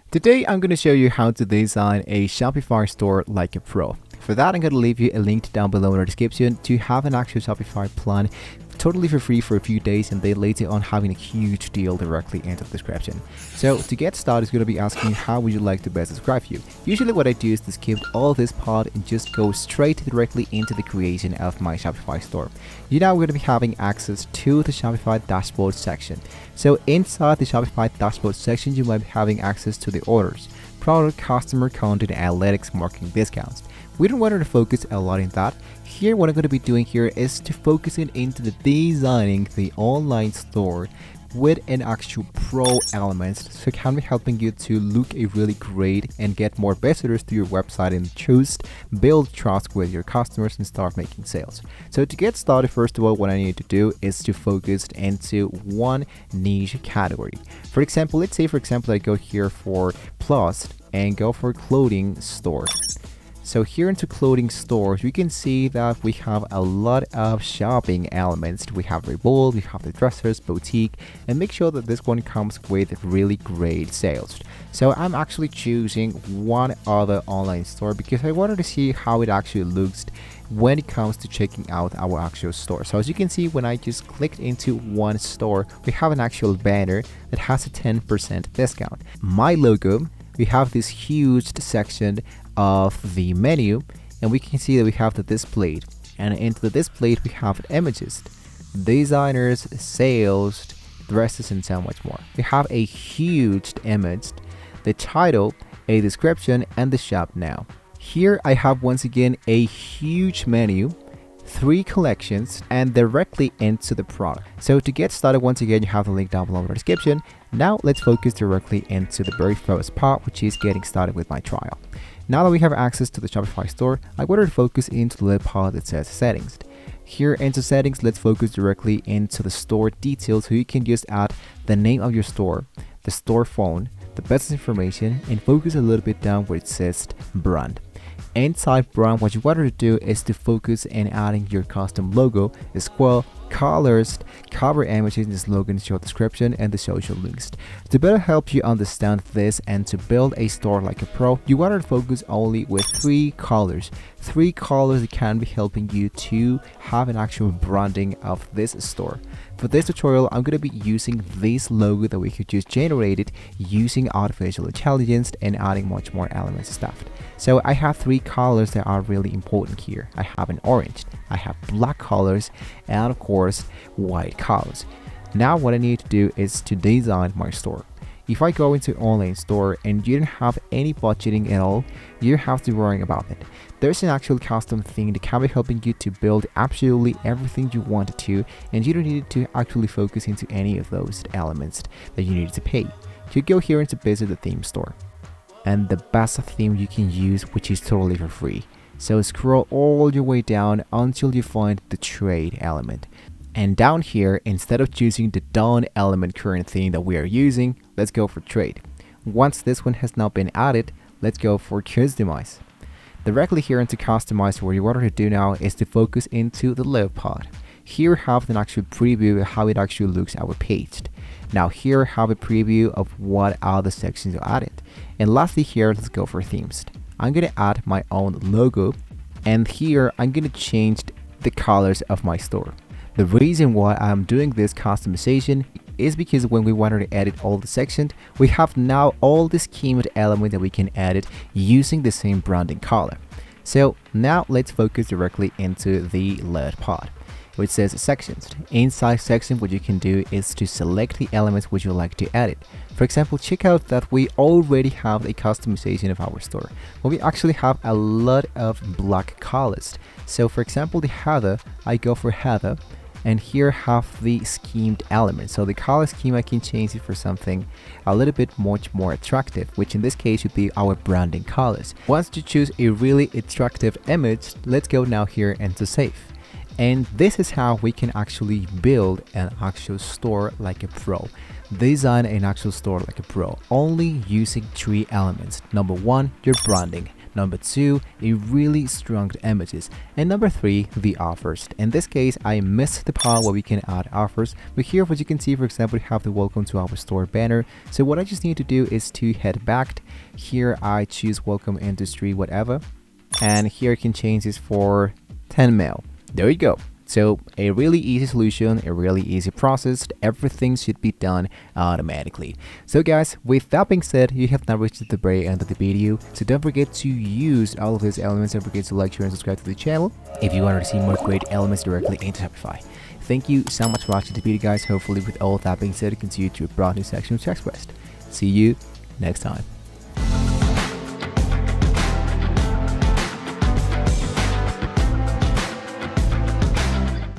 Today, I'm going to show you how to design a Shopify store like a pro. For that, I'm going to leave you a link down below in the description to have an actual Shopify plan totally for free for a few days, and then later on having a huge deal directly into the description. So to get started, it's going to be asking you how would you like to best describe you. Usually what I do is to skip all this part and just go straight directly into the creation of my Shopify store. You now going to be having access to the Shopify dashboard section. So inside the Shopify dashboard section, you might be having access to the orders, product, customer, content, analytics, marketing, discounts. We don't want to focus a lot in that. Here, what I'm going to be doing here is to focus it into the designing the online store with an actual pro elements, so it can be helping you to look a really great and get more visitors to your website and build trust with your customers and start making sales. So to get started, first of all, what I need to do is to focus into one niche category. For example, let's say I go here for plus and go for clothing store. So here into clothing stores, we can see that we have a lot of shopping elements. We have Revolt, we have the dressers, boutique, and make sure that this one comes with really great sales. So I'm actually choosing one other online store because I wanted to see how it actually looks when it comes to checking out our actual store. So as you can see, when I just clicked into one store, we have an actual banner that has a 10% discount. My logo, we have this huge section of the menu, and we can see that we have the displayed, and into the displayed we have images, designers, sales, dresses, and so much more. We have a huge image, the title, a description, and the shop now. Here I have once again a huge menu, 3 collections, and directly into the product. So to get started, once again, you have the link down below in the description. Now let's focus directly into the very first part, which is getting started with my trial. Now that we have access to the Shopify store, I wanted to focus into the little part that says settings. Here into settings, let's focus directly into the store details, so you can just add the name of your store, the store phone, the business information, and focus a little bit down where it says brand. Inside brand, what you want to do is to focus in adding your custom logo, the square, colors, cover images, the slogan, short description, and the social links. To better help you understand this and to build a store like a pro, you want to focus only with 3 colors. 3 colors that can be helping you to have an actual branding of this store. For this tutorial, I'm going to be using this logo that we could just generate it using artificial intelligence and adding much more elements and stuff. So I have 3 colors that are really important here. I have an orange, I have black colors, and of course white colors. Now what I need to do is to design my store. If I go into online store and you don't have any budgeting at all, you don't have to worry about it. There's an actual custom thing that can be helping you to build absolutely everything you wanted to, and you don't need to actually focus into any of those elements that you need to pay. You go here into visit the theme store, and the best theme you can use, which is totally for free. So scroll all your way down until you find the trade element. And down here, instead of choosing the done element current theme that we are using, let's go for trade. Once this one has now been added, let's go for customize. Directly here into customize, what you want to do now is to focus into the live pod. Here have an actual preview of how it actually looks our page. Now here have a preview of what other sections are added. And lastly here, let's go for themes. I'm going to add my own logo, and here I'm going to change the colors of my store. The reason why I'm doing this customization is because when we wanted to edit all the sections, we have now all the schemed element that we can edit using the same branding color. So now let's focus directly into the LED pod, which says sections. Inside section, what you can do is to select the elements which you like to edit. For example, check out that we already have a customization of our store, but we actually have a lot of black colors. So for example, the header, I go for header, and here have the schemed elements. So the color scheme, I can change it for something a little bit much more attractive, which in this case would be our branding colors. Once you choose a really attractive image, let's go now here and to save. And this is how we can actually build an actual store like a pro. Design an actual store like a pro, only using 3 elements. Number 1, your branding. Number 2, a really strong images. And number 3, the offers. In this case, I missed the part where we can add offers, but here what you can see, for example, we have the welcome to our store banner. So what I just need to do is to head back. Here I choose welcome industry whatever, and here I can change this for 10 mil. There you go. So a really easy solution, a really easy process. Everything should be done automatically. So guys, with that being said, you have now reached the very end of the video. So don't forget to use all of these elements. Don't forget to like, share, and subscribe to the channel if you want to see more great elements directly into Shopify. Thank you so much for watching the video, guys. Hopefully with all that being said, you can see it to a brand new section of TechQuest. See you next time.